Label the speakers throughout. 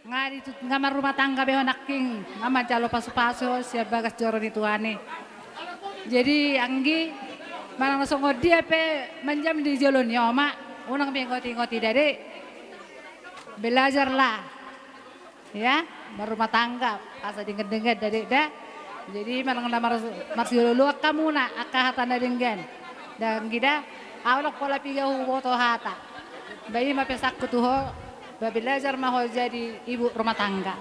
Speaker 1: Ngari tu ngamar rumah tangga beho nakking ngama jalo pasu-pasu siap bagas joro ni tuane. Jadi anggi manang songo dia pe menjam di jalon nyoma unang bengoti-ngoti dari belajarlah ya berumah tangga asa denget-denget dari dah. Jadi manang lamar masih lulu kamu na akahatan dari dengan dan gida awalok pola piga huboto hata. Bayi ma pesak kutuho belajar mau jadi ibu rumah tangga.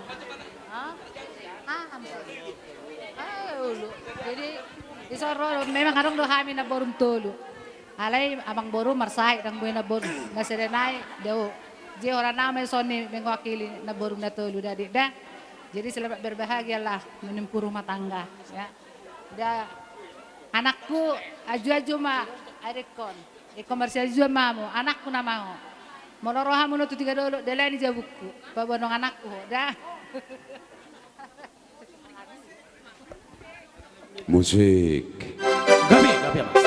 Speaker 1: Jadi isoro memang kadang do hami na borum tolu. Alay amang borum marsahit ang buhay na borum. Nasirenay daw. Di orang namay soni mengwakili na borum na tolu dari dah. Jadi selamat berbahagialah menempuh rumah tangga. Ya. Da anakku aju-aju ma adekon. E-komersial juga mamu, anakku namamu. Monoroha muno tu tiga dulu, delani jabuku, babonong anakku, dah.
Speaker 2: Musik.
Speaker 3: Gabi, gabi mas.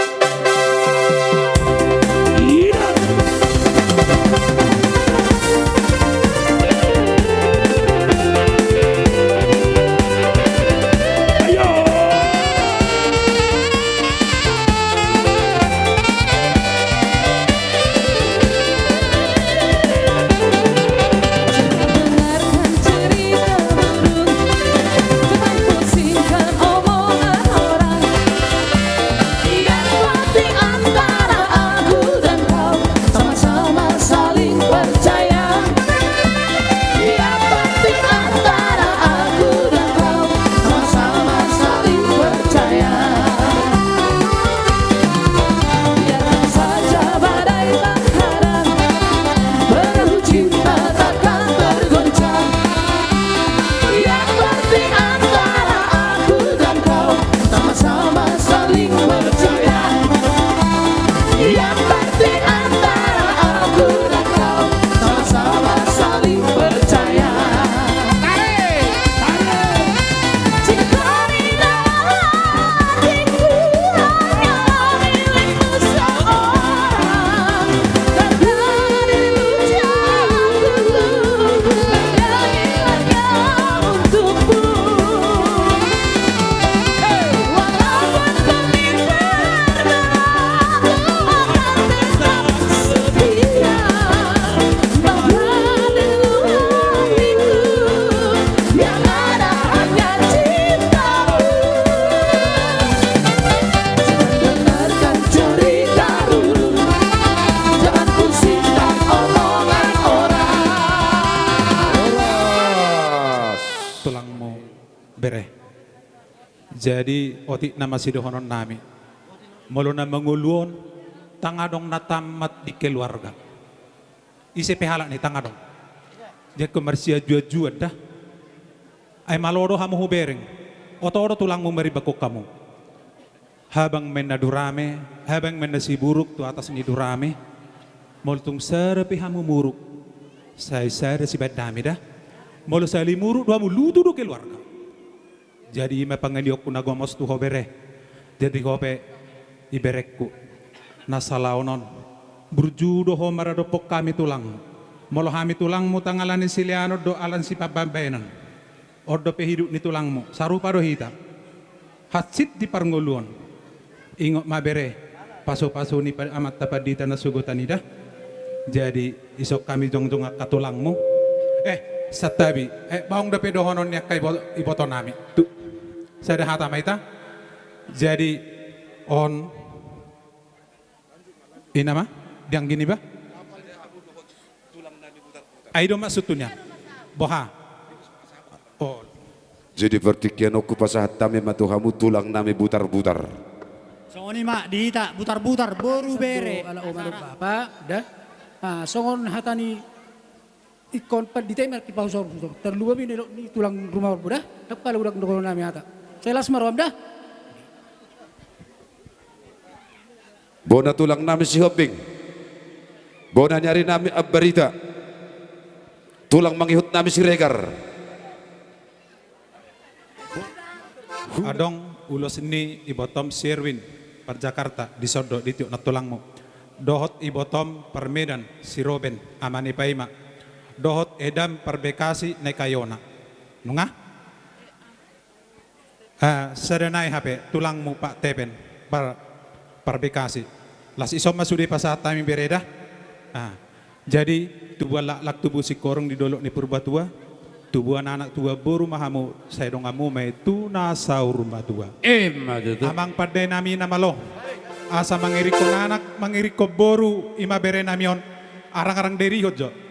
Speaker 3: Jadi otik nama sidohonon nami. Molo na manguluon, tangadong natamat di keluarga. Isi pehala ni tangadong. Jadi komersia jua-jua dah. Ay maloro hamu hubereng. Otoro tulang mo maribakok kamu. Habang menadurame, habang menasiburuk tu atas ni durame. Moltung sarapi hamu muruk. Saya si badami dah. Molo sa limuruk duamu lutu do keluarga. Jadi mapangaliok ko nagomos tu hobere. Jadi hobe iberekku. Nasalaunon. Berjudo ho maradopok kami tulang. Molo kami tulang mo tangalan ni siliano do alan si pabambayanan. Ordo pehidup ni tulang mo. Sarupa do hita. Hatsit di parnguluan. Ingot mabere. Paso-paso ni amat tapadita na sugutan ida. Jadi isok kami jongjong katulang mo. Satabi. Baong da pedohonon niya kay iboto nami. Saya dah hata maita. Jadi on ini mah yang gini bah. Aido maksudnya boha. Oh.
Speaker 2: Jadi vertikian oku pasahat tame matuhamu tulang nami butar-butar.
Speaker 4: Songon mak diita butar-butar boru bere. Ala omar bapa dah. Songon hatani ikon pad ditemer ki pausor terluba ni tulang rumah budah. Tak kalau udah ndokono nami hata. Selas marom dah.
Speaker 2: Bona tulang nami si Hoping. Bona nyari nami Abbarita. Tulang mangihut nami si Regar.
Speaker 3: Adong ulos ini ibotom Sherwin per Jakarta di Sodo di tiuk na tulangmu. Dohot ibotom per Medan si Robin amani paima. dohot edam perbekasi nekayona. Nunga? Serenai HP tulangmu Pak Tepen perbekasi. Las isom masudi pasat kami bereda. Jadi tubuh lak tubuh si korong di dolok ni purbatua, tubuh anak tua boru mahamu saya dongamu mai tuna saur matua. Amang pada nami nama lo. Asa mangiriko anak mangiriko boru ima bere namion arang-arang deri hojo.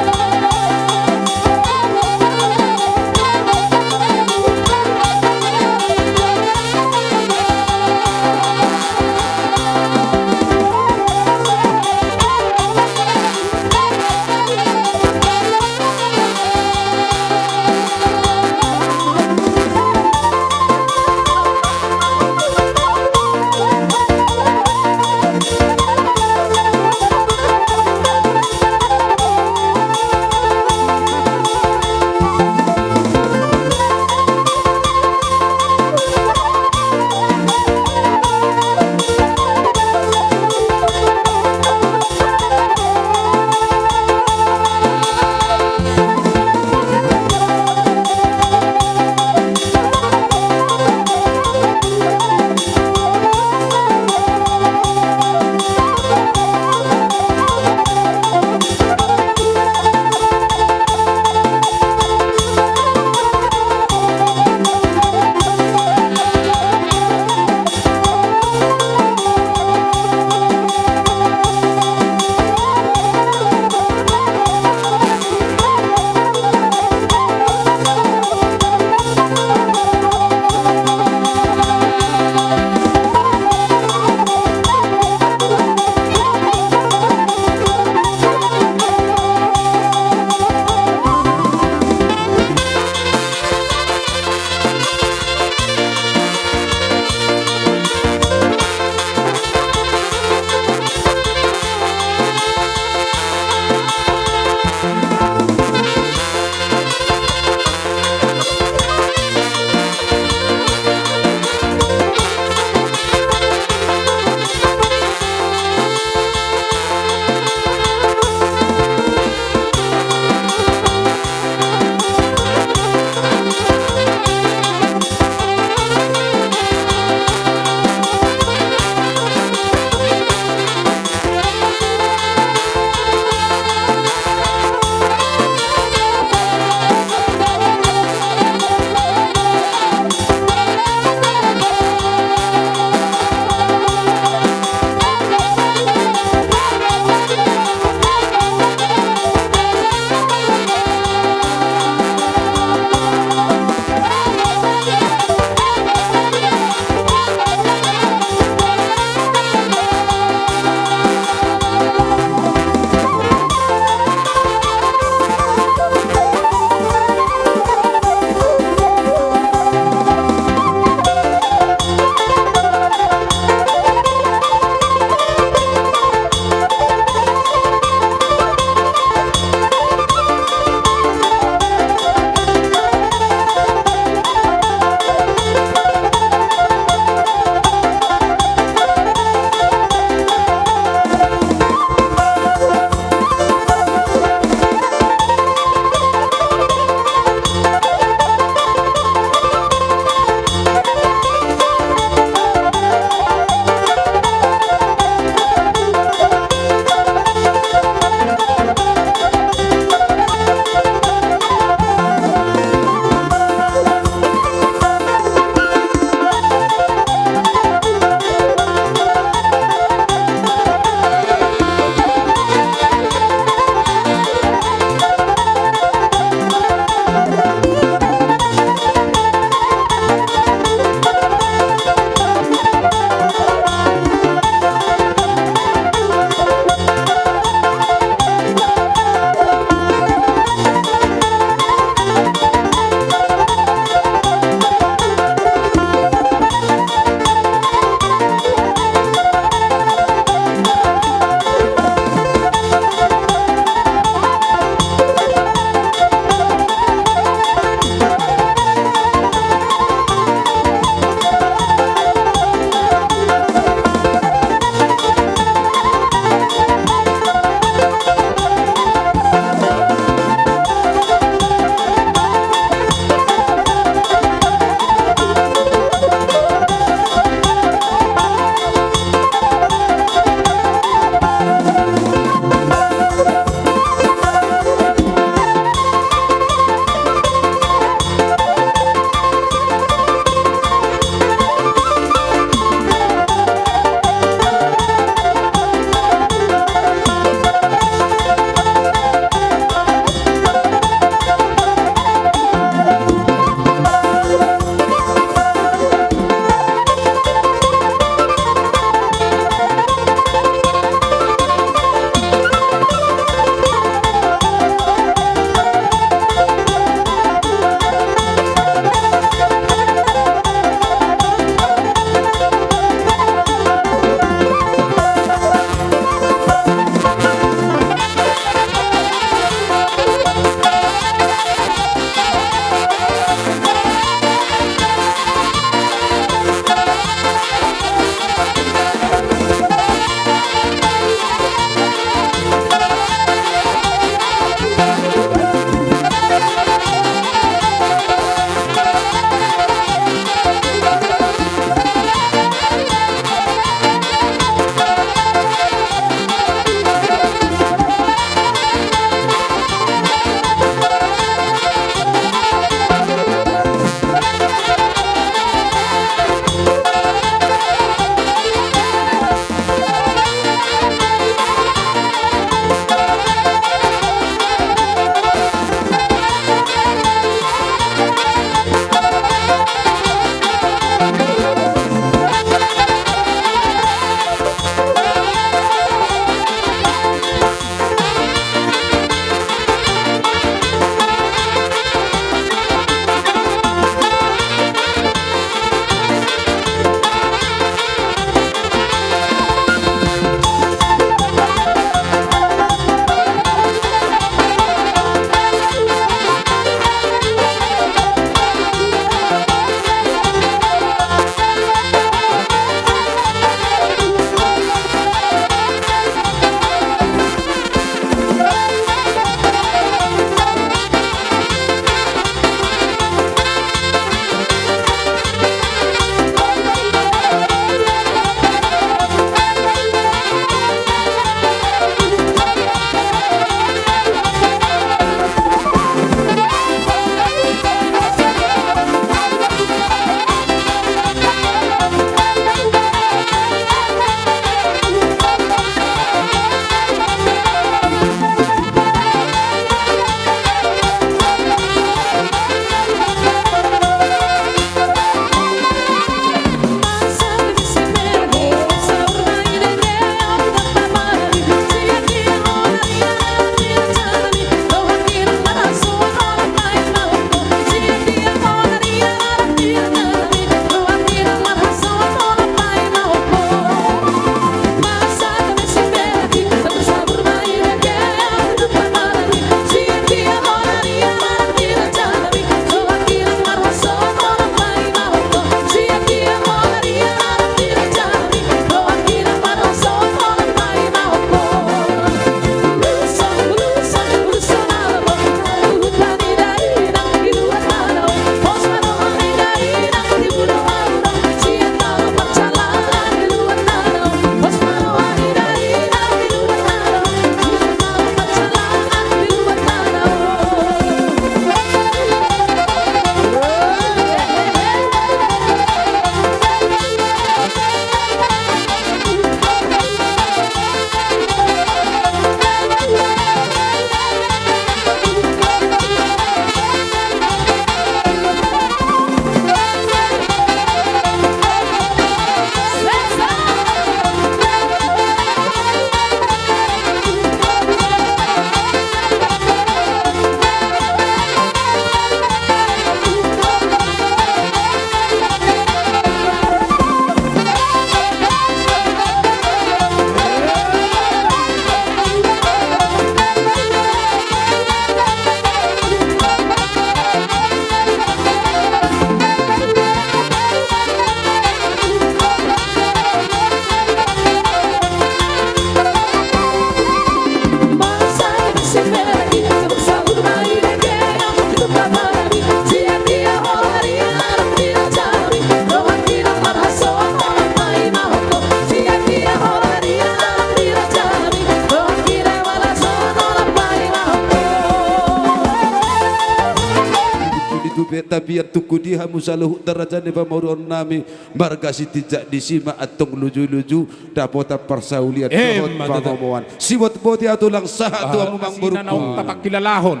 Speaker 2: be tabiat tuku dia musaluh darajane pamaruan nami marga sitijak disima atong luju-luju dapota persaulian dohot pamamuan siwat boti atulang saha tu amang
Speaker 5: Sina na
Speaker 2: buruk
Speaker 5: tapak kilalahon.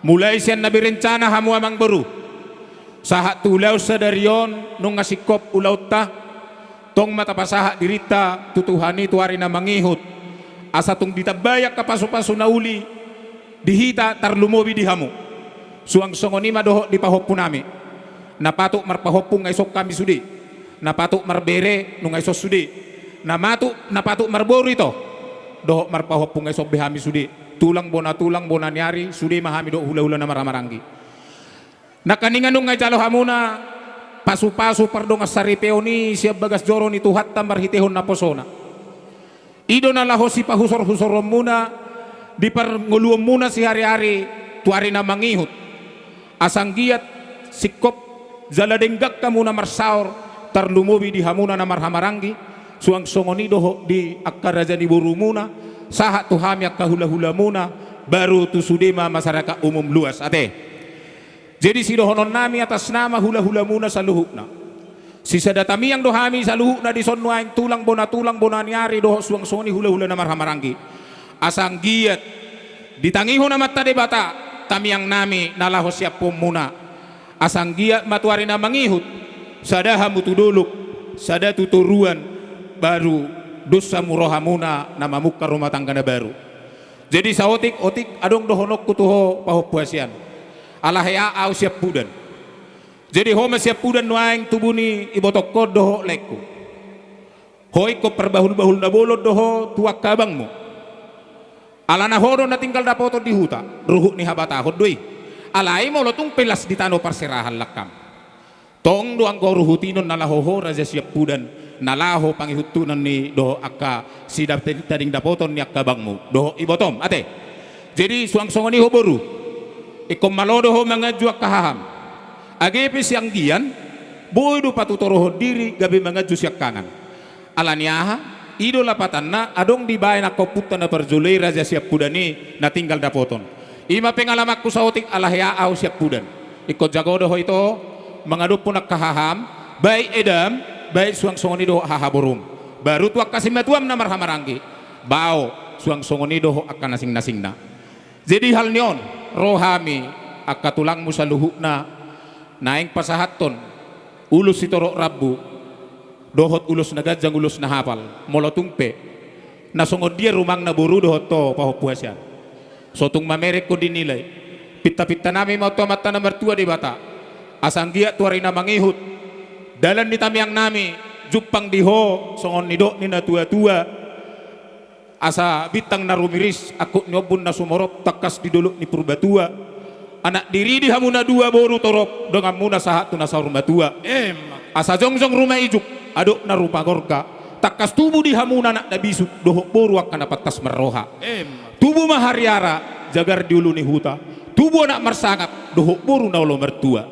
Speaker 5: Mulai siya nabirencana hamu amang baru. Sahat tulaw sa dariyon nung ngasikop ulaw ta. Tong matapasaha dirita tutuhani tuwari na mangihot. Asa tong ditabayak kapaso-paso na uli. Dihita tarlumobi di hamu. Suang songoni madoho di pahoppo nami. Napatok marpahoppo nga isok kami sudi. Napatok marbere nung isok sudi. Napatok marboro ito. Doho marpahoppo nga isok behami sudi. Tulang bona nyari sudi mahami do hula-hula na maramarangi. Nakaningan nung nga jalo hamuna pasu-pasu pardo nga saripeo ni siya bagas joro ni tuhat tambar hitehon na posona. Ido na laho si pahusor-husorom muna di parnguluom muna si hari-hari tuari na mangihot. Asang giat sikop zaladenggak ka muna marsaor tarlumubi di hamuna na marhamarangi suang songonido ho di akkaraja ni buru muna saha tuhami akka hula-hula muna baru tu sudema masyarakat umum luas ate. Jadi si dohonon nami atas nama hula-hula muna sa luhuk na. Si sadatami yang dohami sa luhuk na di sonwaing tulang bona niari doho suang songoni hula-hula na marhamarangi. Asang giat ditangiho na mata de bata kami yang nami nalaho siap pom muna. Asang giat matuari na mangihut sadaha mutuduluk sada tuturuan baru dosa muroha muna na mamukka rumah tangga na baru. Jadi sa otik adong dohonok kutuho pahopuasian. Alahya au siap pudan. Jadi homa siap pudan nuaing tubuni ibotok ko doho lekku. Hoi ko perbahul-bahul na bolod doho tuak kabangmu. Alana horo na tinggal dapoto di huta. Ruhuk ni habatahod doi. Alai mo lotung pelas di tano parserahan lakam. Tong doang ko ruhutinon nalahoho raja siap pudan. Nalaho pangihutunan ni doho akka sidap tading dapoton ni akka bangmu. Doho ibotom ate. Jadi suang songoni ho boru. Ikom malodo ho mga juak kahaham. Agepis yang gian, boydo patutoroho diri gabi mga jusiak kanan. Alaniaha, ido lapatan na adong dibayan ako puta na perjulay raja siap pudani na tinggal dapoton. Ima pengalamak ko sa otik alahya au siap pudan. Ikot jagodo ho ito, mga dupo nakahaham, bay edam, bay suang songonido hahaborum. Baru tuak kasimatuam na marhamarangi. Bao, suang songonido ho akan nasing-nasing na. Jadi hal niyon, rohami akatulang mo sa luhuk na naing pasahaton ulus si torok rabu dohot ulus na gadyang ulus na hapal molotungpe nasungod dia rumang na buru dohot to pahopuasyan so tung mamerek ko dinilay pita-pita namin mautomata na mertua di bata asang dia tuwari na mangihut dalan ni tamiyang nami jupang diho songon nido ni na tua-tua asa bitang na rumiris ako nyobun na sumorop takas di duluk ni purbatua anak diri di hamuna dua boru torop dengan muna sahat tu nasa rumah tua asa jongjong rumah ijuk aduk na rupa gorga takas tubuh di hamuna nak nabisuk dohok boru akan dapat tas meroha tubuh mahariara jagar diulu ni huta tubuh anak mersangap dohok boru na ulo mertua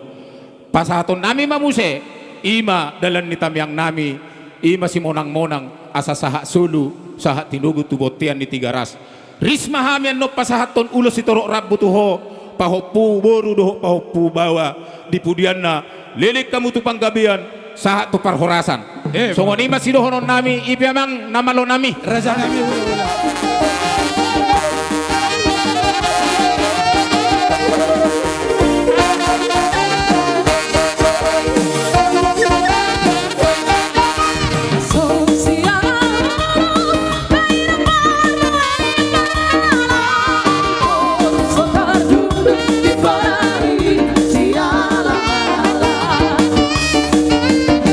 Speaker 5: pasahaton nami mamuse ima dalan nitam yang nami ima si monang-monang asa sahat sulu sahat tinugu tubotian ni tiga ras risma hamian no pasahaton ulo si torok rabu tuho pahopu boru doho pahopu bawa di pudianna lilik kamu tu panggabian sahat tu parhorasan songoni masih dohonon nami ipiamang namalo nami
Speaker 4: Raja kami.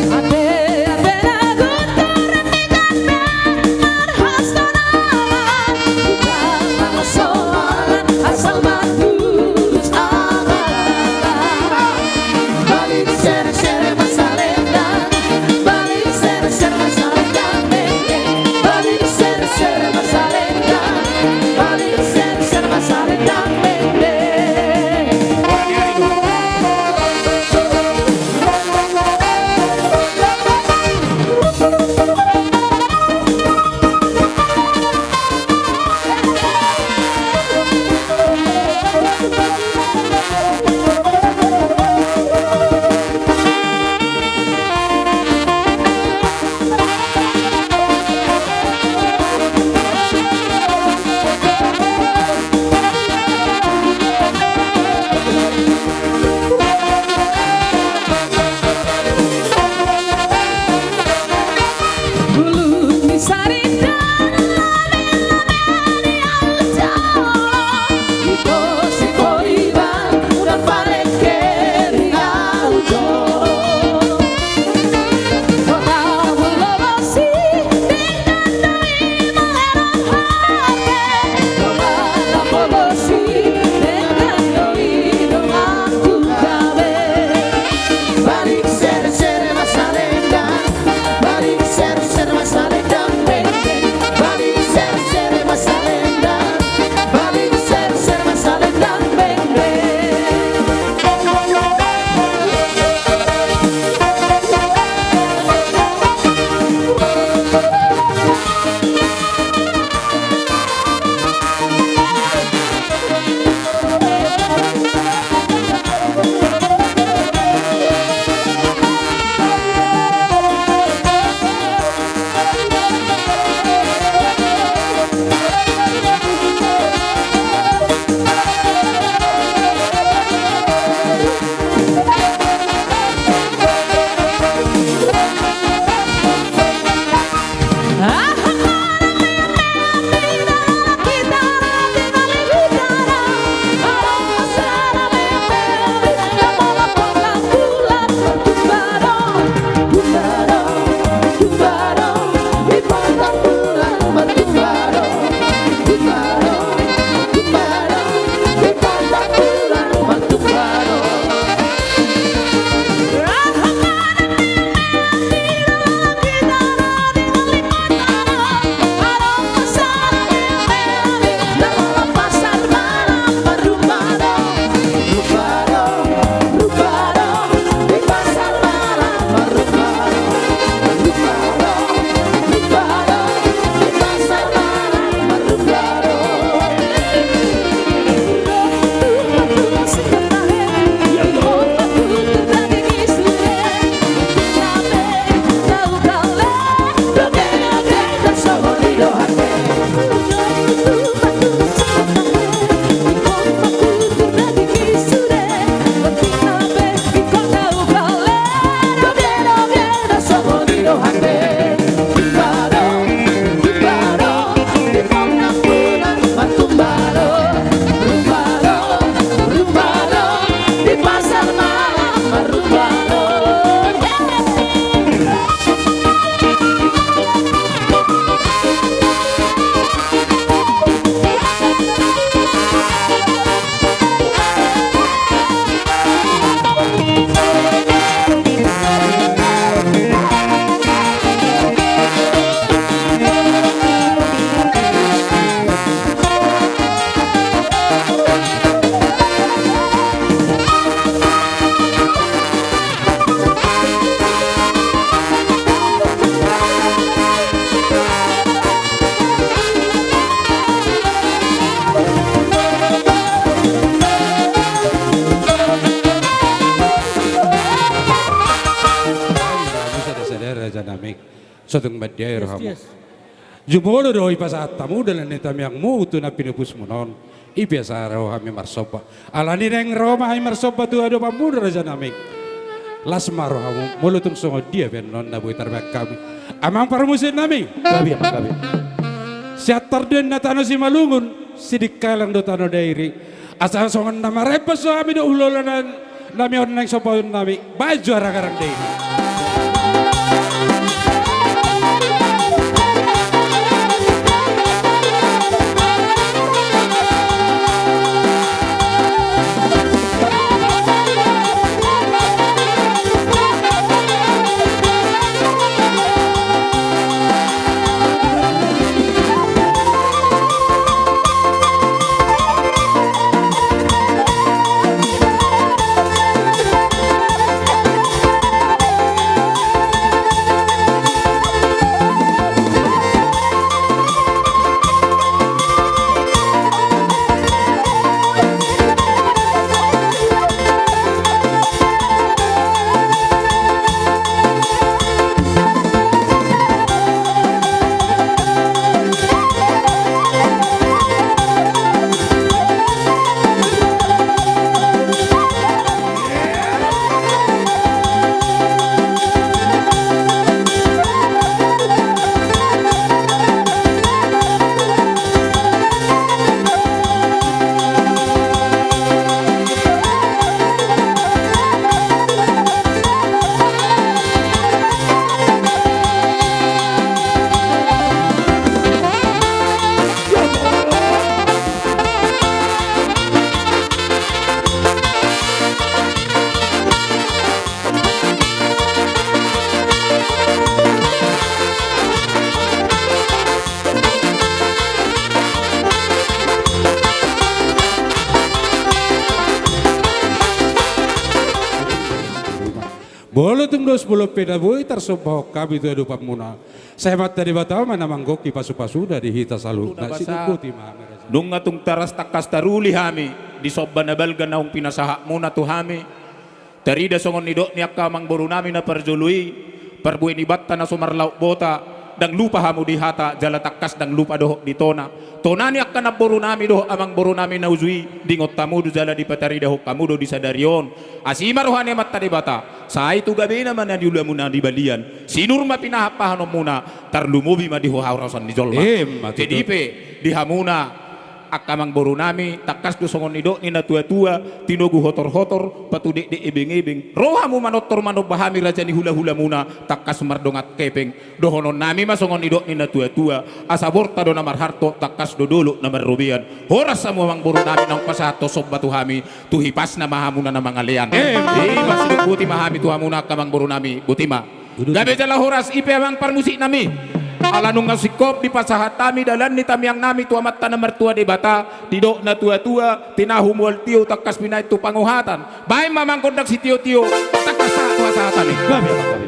Speaker 6: Ade ade lagu terang di
Speaker 2: Sotong madyair
Speaker 4: Yes,
Speaker 2: hamu.
Speaker 4: yes.
Speaker 2: Jumolo do ipasatamu dalam netam yang mutu na pinupus mo non. Ibiasa raw kami marsoba. Alani reng Roma ay marsoba tu ado pamuda raja namik. Las maro hamu mulutong sungod dia ben non nabuy tarbak kami. Amang paramusin nami.
Speaker 5: Gabi amang gabi.
Speaker 2: Siat tarden na tano si malungun sidik kalang do tano dairi. Asa songon na marepas so kami do ulolanan nami on nang sopa nami. Baju arang-arang dairi. Bolo tung 10 peda boy tersoboh kami tu adu pamuna. Saya mata di Batam mana manggoki pasu-pasu dari hita salu.
Speaker 5: Una
Speaker 2: Nah
Speaker 5: basa.
Speaker 2: sinukuti mah.
Speaker 5: Nung atung taras takas taruli hami di sobba na balga na hong pinasaha muna tu hami. Tarida songon nido ni akka mang boru nami na perjului perbuin ibatta na sumarlaw bota dang lupa hamu di hata jala takas dang lupa doho di tona. Tonani akka na boru nami doho amang boru nami na uzui dingot tamudo jala di patarida ho kamudo di sadarion. Asima rohani matta di bata. Sa itu gabi naman na diula muna di balian. Sinurma pinahapahan muna tarlumubi ma di hohaurasan di jolma.
Speaker 2: Matuto.
Speaker 5: Jadi pe di hamuna akamang boru nami takas do songon nido ni na tua-tua tinogu hotor-hotor patudik de ebeng-ebeng rohamu manotor manobahami raja ni hula-hula muna takas mardongat kepeng dohonon nami masongon nido ni na tua-tua asaborta do namar harto takas do dulu namar robian horas samu mang boru nami nang pasato sob batu hami tuhipas na mahamuna na mga lian masih buti mahami tuhamuna akamang boru nami butima gabi jala horas ipe amang parmusik nami ala nung ngasikop di pasahatami dalan ni tamyang nami tuamat na mertua di bata tidok na tua-tua tinahumual tiyo takas pinay tu panguhatan bahay mamangkod nag si tiyo-tiyo takas sa tuasahatan eh gabi abang gabi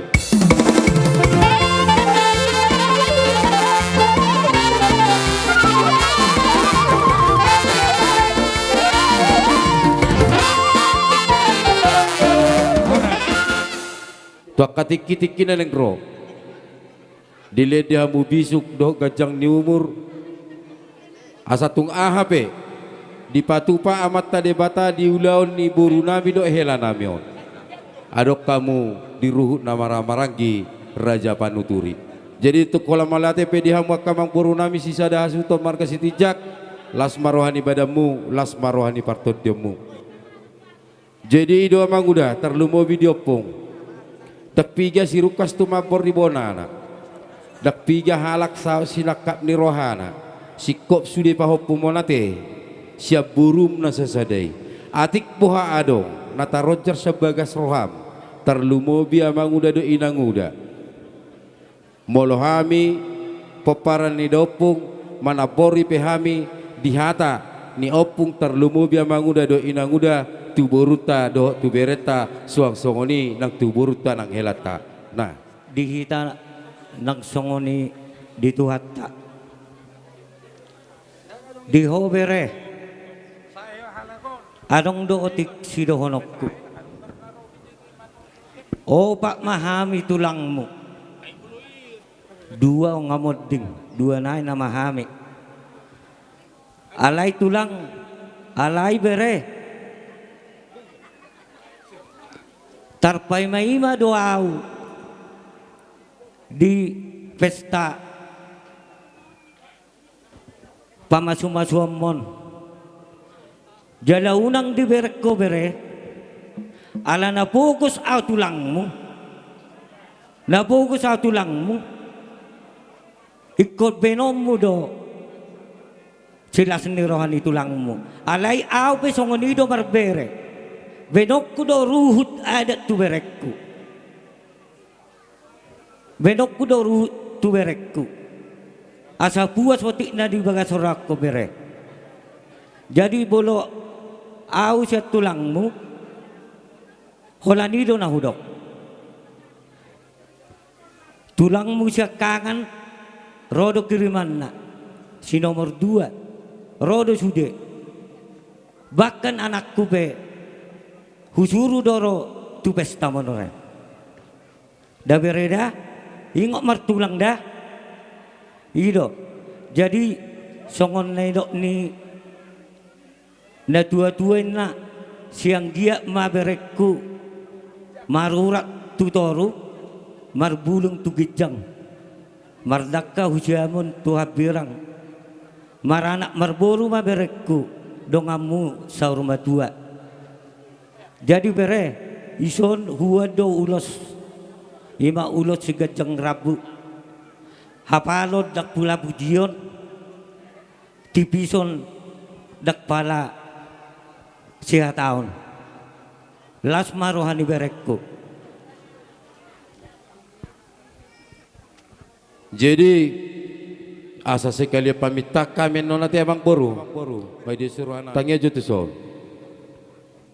Speaker 2: Tuak katik-kitik na ng ro. Dile dia mu bisuk do gajang ni umur asatung ahape di patupa amat tade bata di ulaon ni boru nami do hela namion adok kamu di ruhut nama ramarangi raja panuturi jadi itu kolam malate pe di hamu kamang boru nami sisa dah suton marga sitijak las marohani badamu las marohani partodemu jadi ido amang udah terlumo video pong tepiga sirukas tu mapor di bonana dak piga halak sa silakap ni rohana sikop sude pahopu monate siap burum na sasadai atik buha adong nata roger sebagas roham terlumo bia manguda do inanguda molohami peparan ni dopung manapori pehami dihata ni opung terlumo bia manguda do inanguda tuburuta do tubereta suang songoni nang tuburuta nang helata nah
Speaker 6: dihita nagsongoni dito hatta di hobere adong dootik sidohonokku o pak mahami tulangmu dua ngamoding, dua nai nama hami. Alai tulang, alai bere. Tarpai maima doau di pesta pamasumasuamon. Jala unang di bereko bere, ala napokus au tulangmu, napokus au tulangmu, ikut benommu do, silas ni rohani tulangmu, alai au pesongonido berbere, benokku do ruhut adat tu berekku, benokku do ruhut tu berekku, asa puas watik na di bagasorakko bere, jadi bolo au siya tulangmu, holanido na hudok. Tulangmu siya kangan, rodo kiriman na. Si nomor 2, rodo sude. Bahkan anakku pe, husuru doro tu pesta monore. Da bereda, ingok martulang dah. Ido. Jadi songon na idok ni na tua-tuain na siang dia maberekku marurak tutoru marbulung tugijang mardaka hujamun tuhabirang maranak marboru maberekku dongamu saurma tua. Jadi bere ison huado ulos ima ulos sigajang rabu hapalod dak pula budion tipison dak pala siya taon las marohani berekku.
Speaker 2: Jadi asa sekali pamita kami nona ti abang boru may disuruh anak tangya jutu sol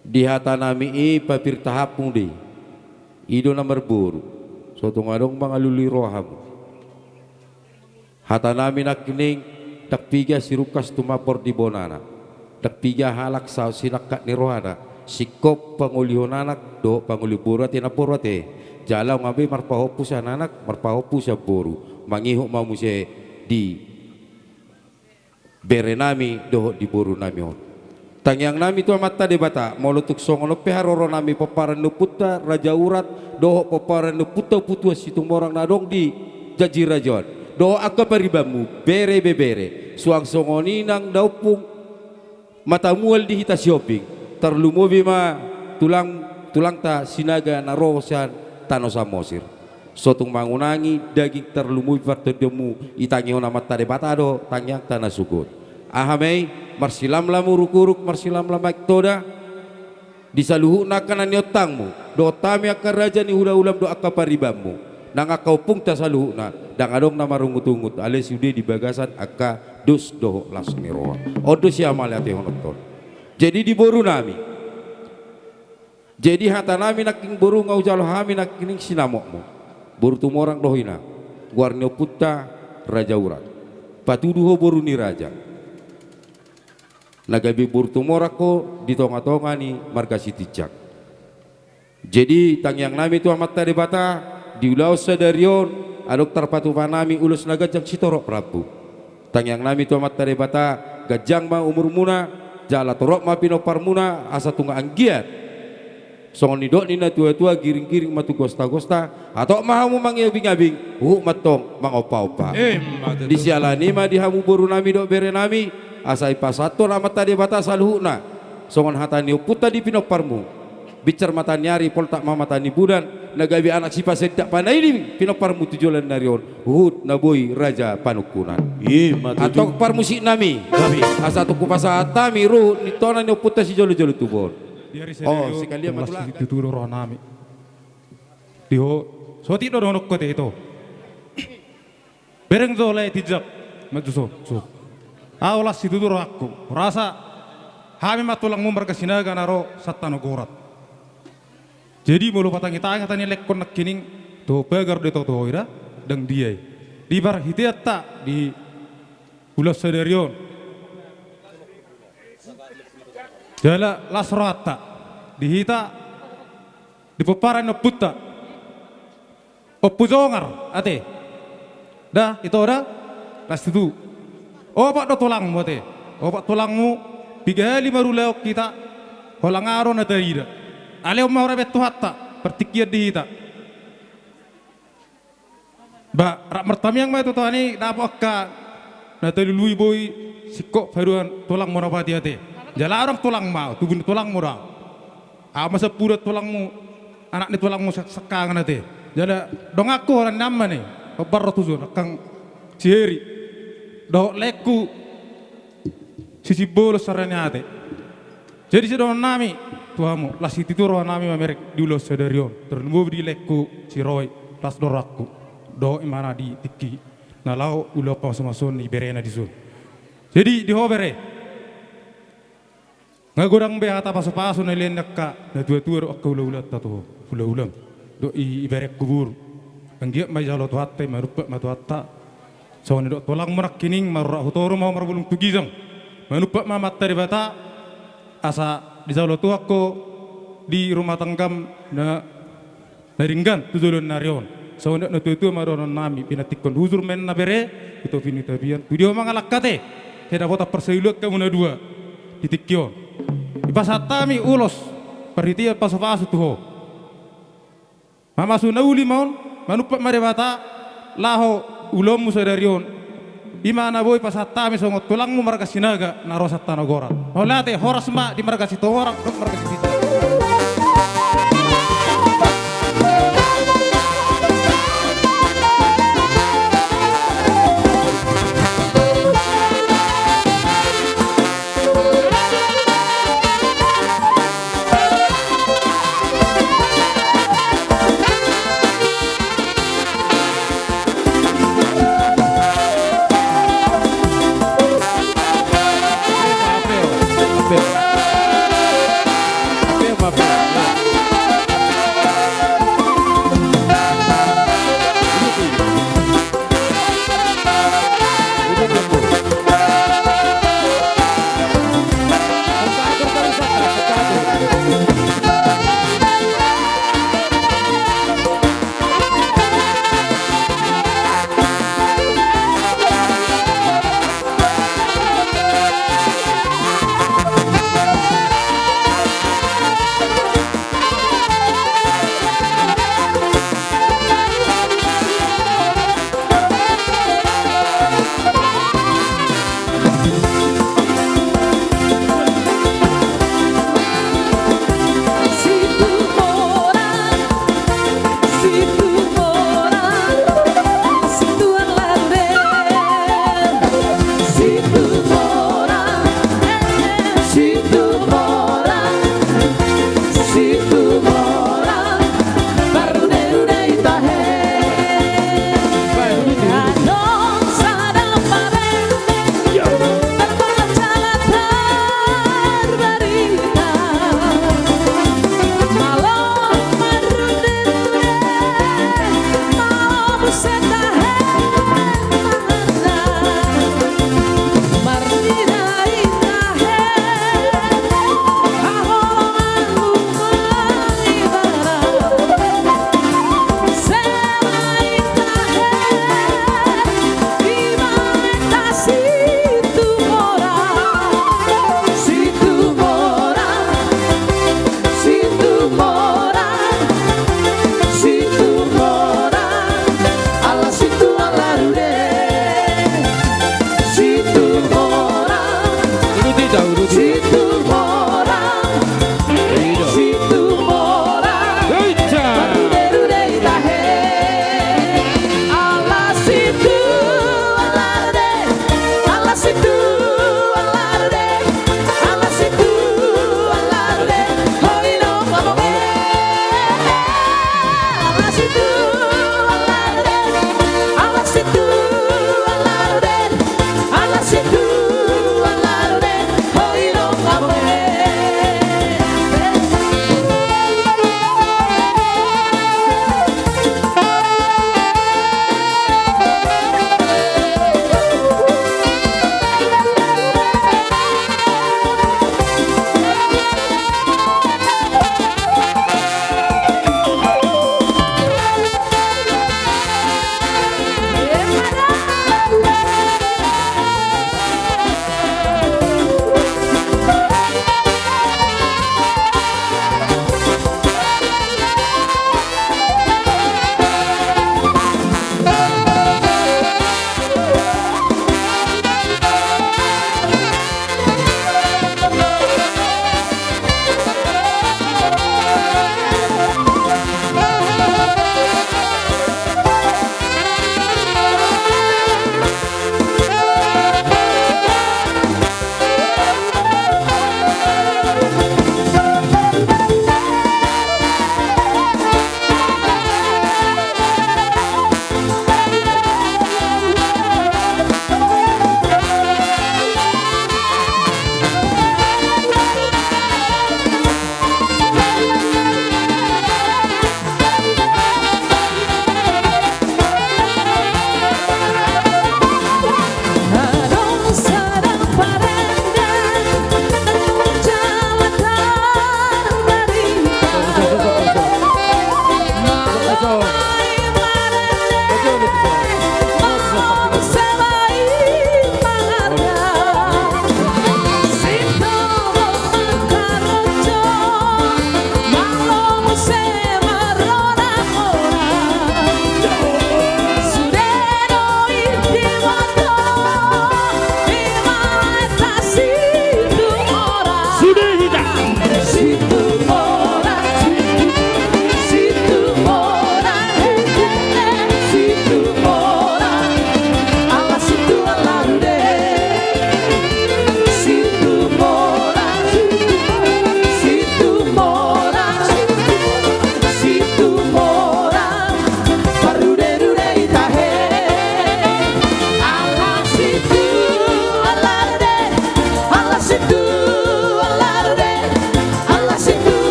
Speaker 2: di hata nami i papir tahap mudi ido nomor buru so tungadong mga luli roham hata nami nakining takpiga sirukas tumapor di bonana takpiga halak sa sinakat ni rohana sikop pangulihon anak do panguliburat tinapurate jalaw ngabi marpahopu sa anak marpahopu sa boru mangihok mamu siya di bere nami doho di boru nami on tangyang nami tu amata de bata molutuk songono peharoro nami paparan no puta raja urat doho paparan no puta putua situng morang nadong di jaji rajon doho akka paribamu bere bebere suang songoni nang daupung mata mual di hita shopping terlumubi ma tulang ta sinaga narosan tano samosir sotung mangunangi daging terlumubi partedemu itangi ona mata de batado tangyang tanah sugut ahamei marsilam lamu rukuruk marsilam lamak toda disaluhu nakanan yotangmu do tami akan raja ni hula-ulam do akka paribamu nang akau pung tasaluhu na dang adong nama rungut-ungut ale sude di bagasan akka dus doho lasni roa odo si amal ate honoton jadi di boru nami jadi hata nami naking boru ngau jalo hami naking sinamokmu boru tumorang dohina guarnio putta raja urat patuduho boru ni raja nagabi boru tumorako di tonga-tonga ni marga sitijak jadi tangyang nami tu amat tadi bata di ulau sadarion adok terpatupan nami ulus nagajang sitorok prabu tangyang nami tu amat tadi bata gajang ma umur muna jala torok ma pinopar muna asa tunga anggiat songon ni dok nina tua-tua giring-giring matu gosta-gosta atau mahamu mangabing-abing matong mangopa-opa di sialani ma dihamu boru nami dok bere nami asa ipasato amat tadi bata saluhuna songon hatani puta di pinoparmu bicar mata nyari pol tak mata ni budan nagabi anak sipa sedak panai ni pinoparmu tujulan narion naboy raja panukunan atau parmusik nami asa tu kupasa tami ruh ni tona ni puta si jolo-jolo tubon oh sekali matula
Speaker 3: tuturo roh nami diho so ti do donok ko te ito bereng zole tijak majuso so awalas si tuturo aku rasa hami matulang mumbar kasinaga naro satano gorat jadi bolu patang kita tani lekkon nakining to pagar de to ira dang diai di bar hitiata di ulas sadarion jala lasrata di hita di peparan no putta opujongar ate
Speaker 7: Dah, itu dah. Las itu. Opak do tulang mo te. Opak tulangmu bigali marulao kita. Holang aron na tarida. Aleo maura betu hatta. Pertikiat di hita. Ba, rak mertamiang ma itu tani dapat ka. Na tadi lui boy sikok baruan tulang mo na pati ate. Jala orang tulang mau, tubun tulang mo ra. Masa pura tulangmu anak ni tulangmu sekangan ate. Jala dong aku orang nama nih. Babar tuzun kang ciri. Do leku sisi bolos saranya ate. Jadi sedon nami tuamu las itu roh nami mamerek diulos sedarion. Ternubu di leku si roy las dorakku. Do imana di tiki. Nalau ulo pa samason iberena di sun. Jadi di hobere. Ngagorang be hata paso-paso na len nakka na tua-tua ro akka ulat tato ulam do iberek kubur anggiat mai jalo to hatta marupa matu hatta so ni do tolang merak kining marra hutoro mau marbulung tugizang manupa mamat dari bata asa di jalo to akko di rumah tanggam na naringgan tuzulun narion so na tua-tua maronon nami pinatikon huzur men na bere itu finitabian tu dia mangalakate keda bota perseilut kamu na dua titikyon Ipasatami ulos perhitian paso-paso tuho. Mama sunauli maun manupak marebata laho ulomu sadarion. Imana boy pasatami songot tulangmu marga sinaga narosat tanagora. Olate horas ma di marga situ orang marga situ.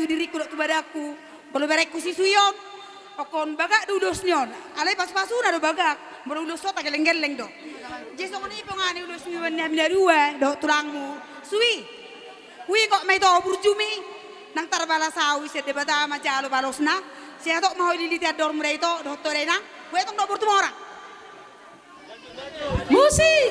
Speaker 8: tu diriku dok tu badaku. Bolu berekku si suyon. Okon bagak dudos nyon. Alai pas-pasu na do bagak. Bolu udus so tak geleng-geleng do. Jesok ni pengani udus mi wen mi dua do tulangmu. Suwi. Wi kok mai to burjumi. Nang tarbala sawi se debata ma jalo balosna. Sia tok mau liliti ador murai to doktore nang. Gue tong do burtu orang. Musik.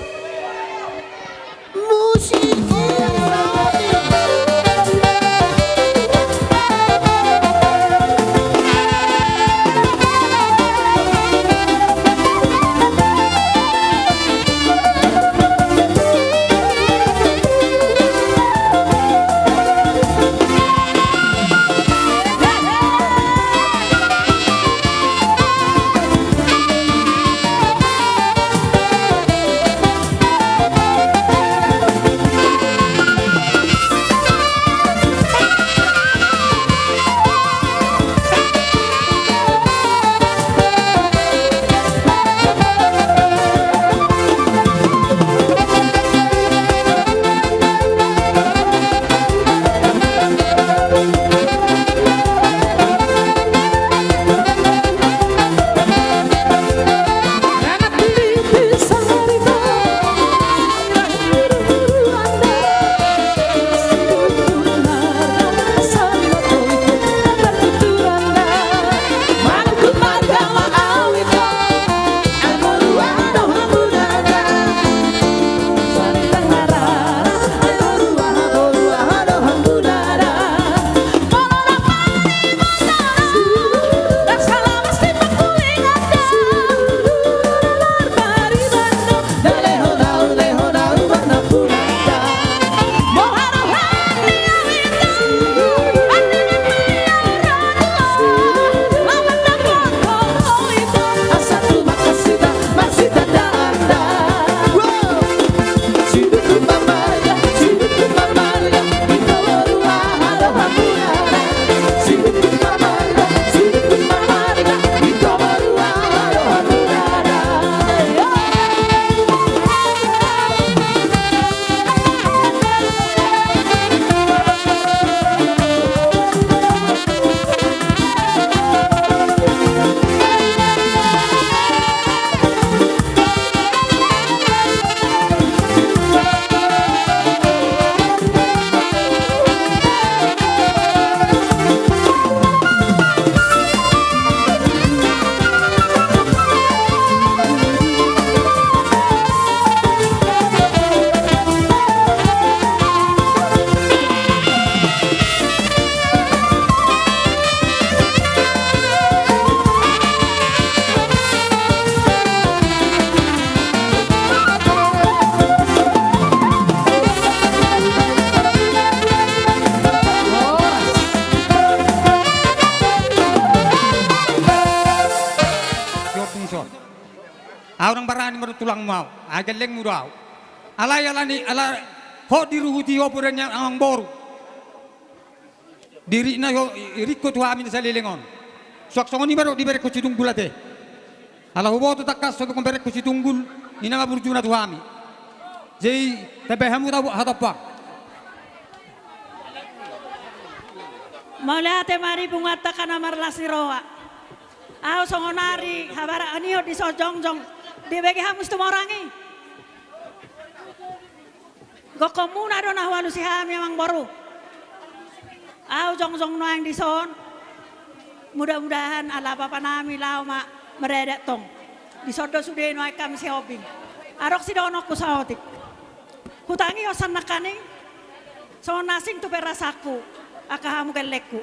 Speaker 6: Orang barani mer tulang mau, ageleng murau. Alani ala ho diruhuti ho puranya ang boru. Diri na yo iriko tu amin sa lilingon. Sok songoni baru dibere ko tunggul ate. Ala hubo tu takas so ko bere ko tunggul ina ma burjuna tu ami. Jei tabe hamu tabu hadapa.
Speaker 9: Maulate mari bungata kana marlasi roa. Aw songonari habara anio di sojongjong. Dibagi hamus tu morangi. Gokomuna do nahwalu si hami amang baru. Aw jong noang di son. Mudah-mudahan ala papa nami lau ma meredak tong. Di sodo sudah noai kami si hobing. Arok si dono ku saotik. Hutangi osan nakaning. So nasing tu perasaku. Akahamu kelekku.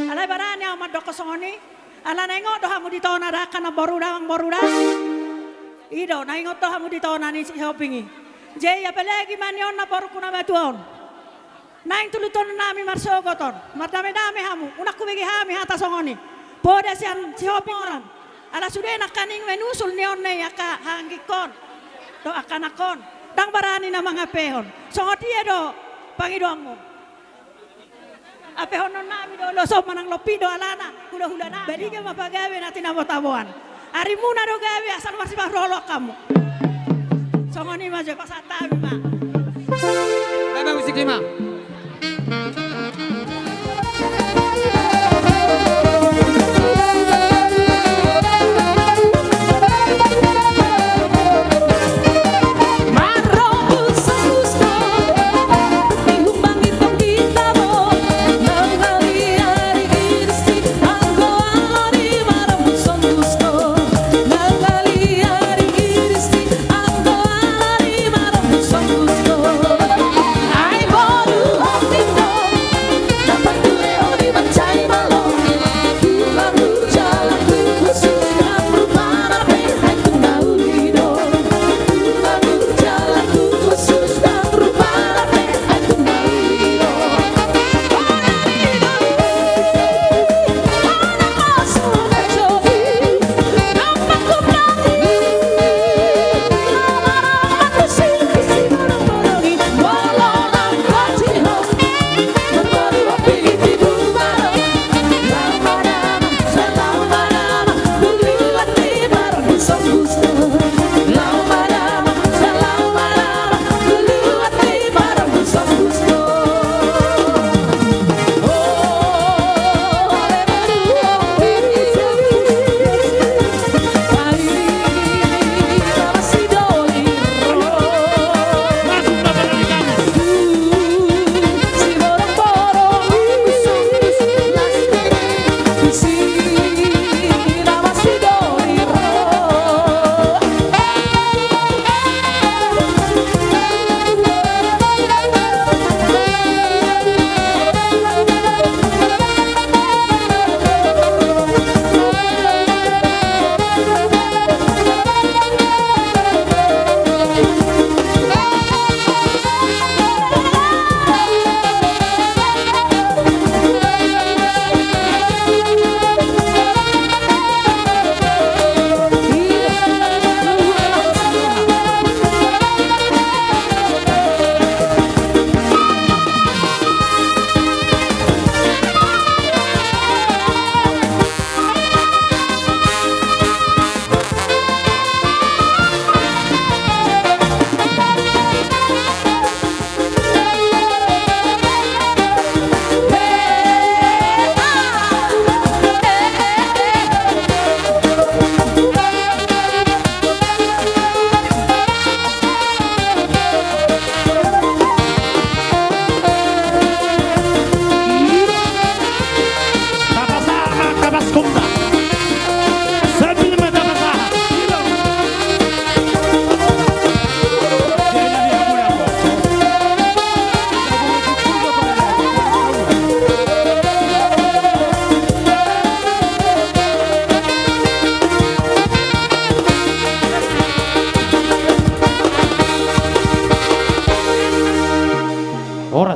Speaker 9: Alai barani amat doko songoni. Ala nengok do hamu ditona dakan na baru dah. Ido na ingot to hamu ditona ni si hopingi. Jay apalagi manion na baru kuna matuon. Naing tuluton nami marsogoton. Mardame-dame hamu. Unak kubigi hami hata songoni. Poda sian si hopingoran. Ala sudah nakaning menusul neon na yaka hanggikon. Do akanakon. Dang barani na mga pehon. Songoti do pangidoangmo. Apehon non nami do loso manang lopido alana. Hula-hula na. Badi ka mapagawe natin abot-aboan. Ari muna do gawe asal masih rolok kamu. Songoni majo pasatawi ma.
Speaker 6: Baba musik lima.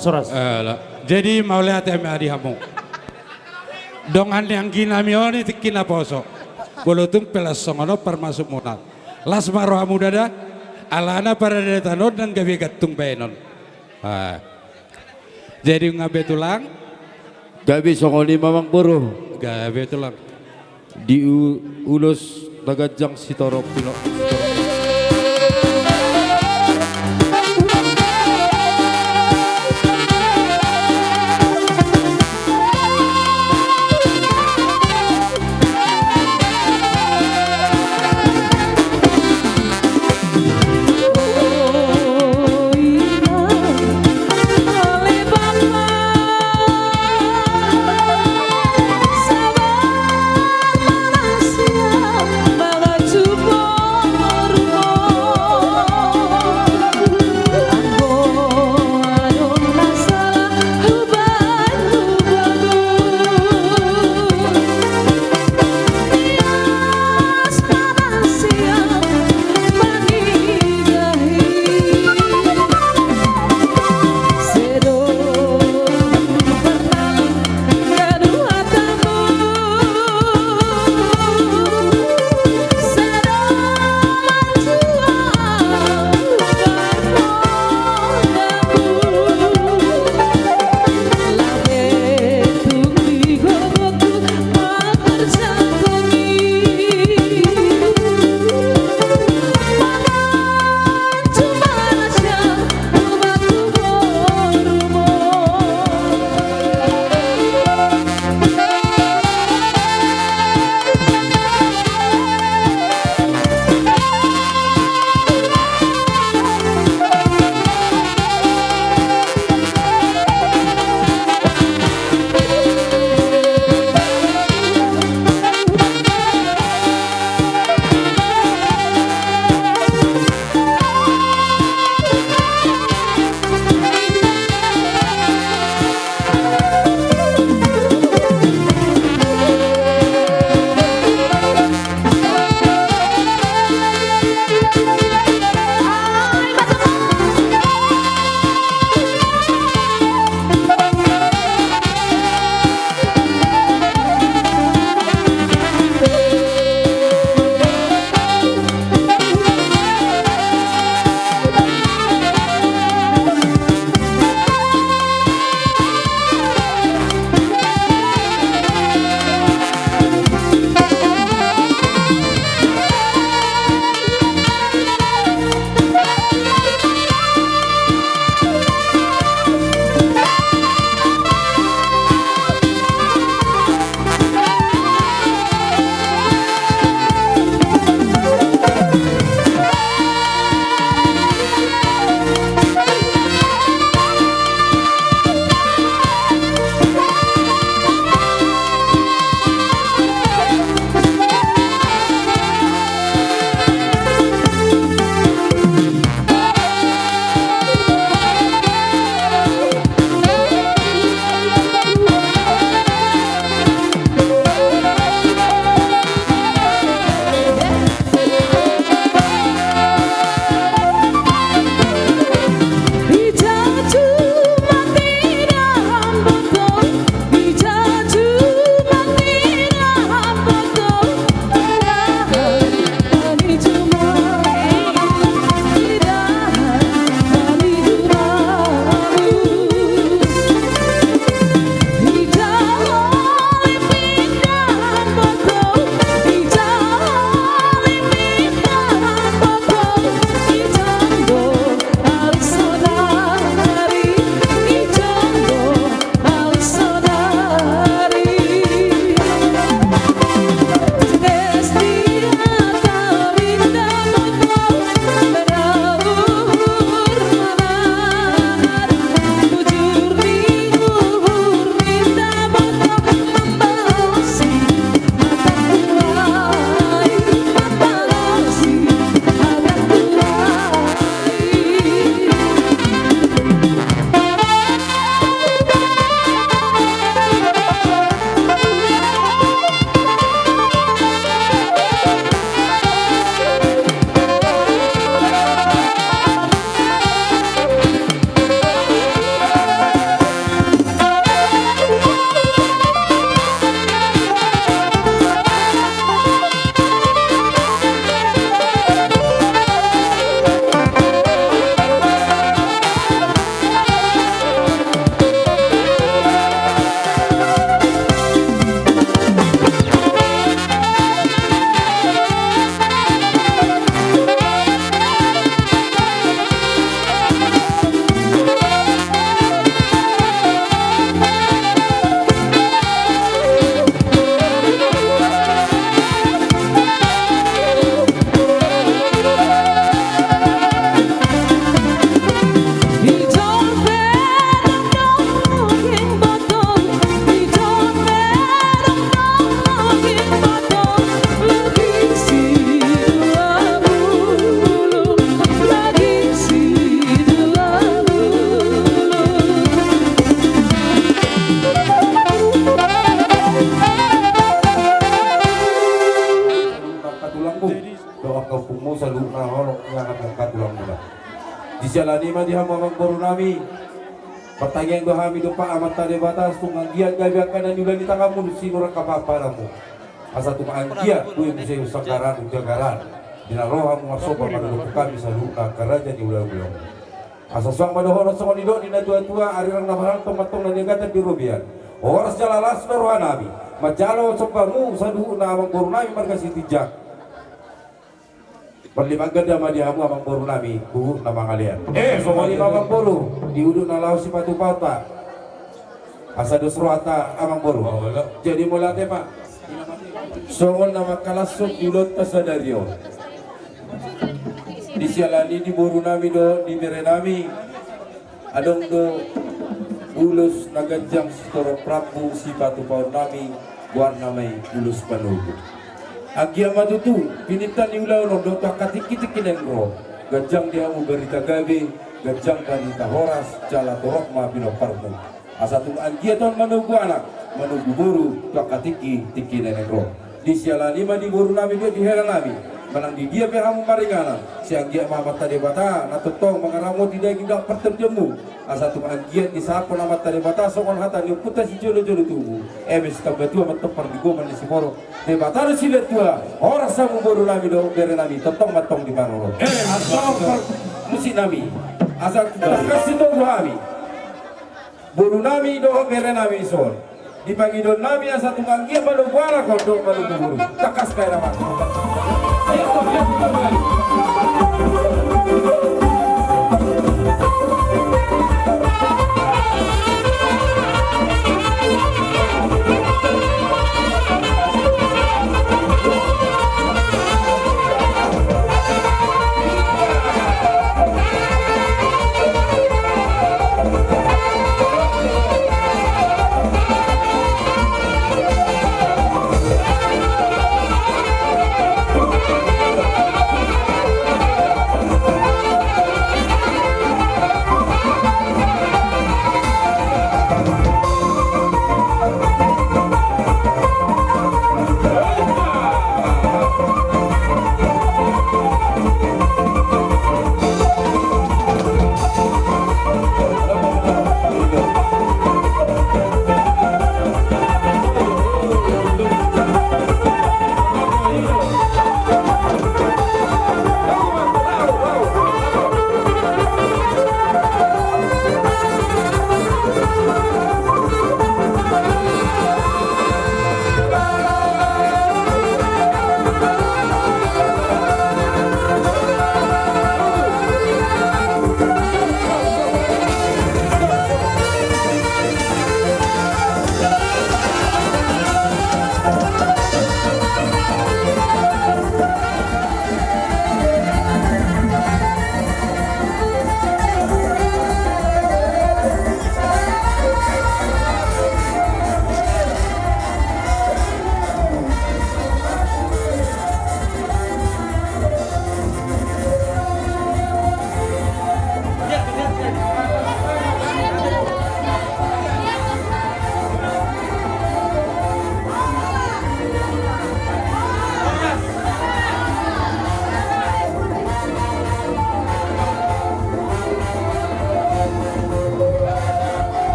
Speaker 10: soras.
Speaker 7: Jadi mau lihat yang adi hamu. Dongan yang kina mioni tikina poso. Bolotung pelas songono permasuk monat. Las maro hamu dada. Alana para detanon dan gabi gatung benon. Jadi ngabe tulang.
Speaker 2: Gabi songoni mamang boro.
Speaker 7: Gabe tulang.
Speaker 2: Di ulus tagajang sitorok pino.
Speaker 11: Sabar manusia, bawa cukup
Speaker 2: doa kampungmu selalu nahorok yang akan tulang mula. Dijalani mah di hamamang boru nami. Pertanyaan doa kami doa amat tade batas tunggang giat gabiak kanan juga di tanganmu sinurak kapaparamu. Asa tungang giat kuy bisa usakaran ujagaran. Dina rohamu masoba pada kami selalu karaja di ulang-ulang. Asa suang madohoro songon ido dina tua-tua arirang namahan tomatong na negatan di rubian. Oras jalalas na rohanami. Majalo sopamu sadu na amang boru nami marga sitijak. Perlimagan dama di hamu amang boru nami ku nama kalian. Songon lima amang boru diuduk na lau si patu pata. Asa dosroata amang boru. Jadi mulate pak. Songon nama kalasuk dilot tasadario. Disialani di boru nami do di bere nami. Adong do ulus nagajang sitoro prabu si patu paurnami buat namai ulus panugu. Agia matutu pinitan iulau no do takatikitik kinengro. Gajang dia mu berita gabe, gajang berita horas, jala torok ma bino parmu. Asatung agia ton manugu anak, manugu boru takatiki tiki nenengro. Disialani ma di boru nami do di heran nami. Manang di dia pehamu maringana si anggia mamat tade bata natotong mangaramu tidak tidak pertemjemu asa tu anggia di sapo namat tade bata sokon hata ni puta si jolo jolo tubu emes kabatu amat topar di goma ni si moro de bata si letua ora samu boru nami do bere nami totong matong di baroro asa musi nami asa kasih to kami boru nami do bere nami sol dipangidon nami asa tu anggia balu buara kondo balu buru takas kaya nama.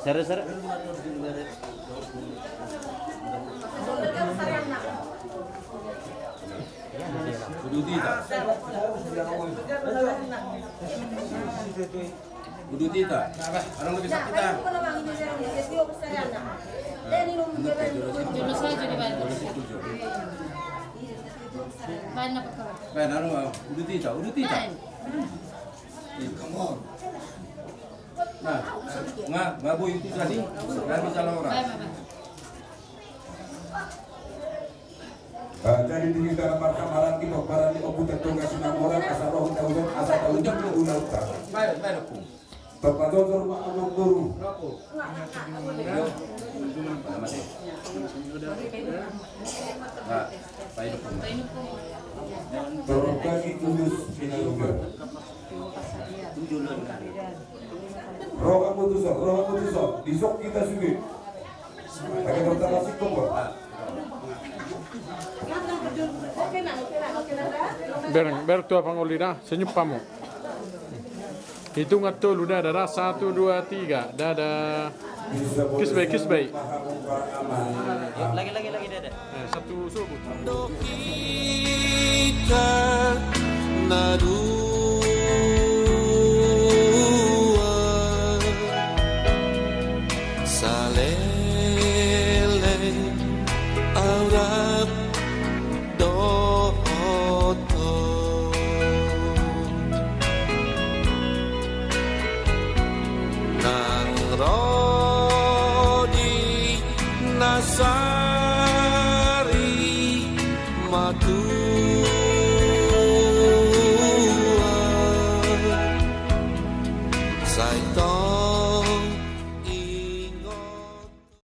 Speaker 10: Sara-sara.
Speaker 2: Budu tita. Orang lebih sakit ah.
Speaker 1: Jolo saja di bawah. Banyak perkara.
Speaker 2: Ben, anu budu tita, budu tita. Come on. Nah, ngabu itu tadi, nggak bisa Laura. Jadi di dalam markamaran kita barang di obu tertungga sinamora asal roh taujud asal taujud ke ulauta. Baik, baik aku. Tepatnya rumah abang guru. Terkaki kudus minaluga. Roh kamu tusok, disok kita sugi. Pakai dokter nasi kok.
Speaker 10: Ber tua pangolina, senyum pamu. Hitung atau luda dada 1, 2, 3. Dada. Kiss bay. Lagi dada. Satu subuh.
Speaker 11: Dokita nadua salele aurat doto nang rodi nasari matu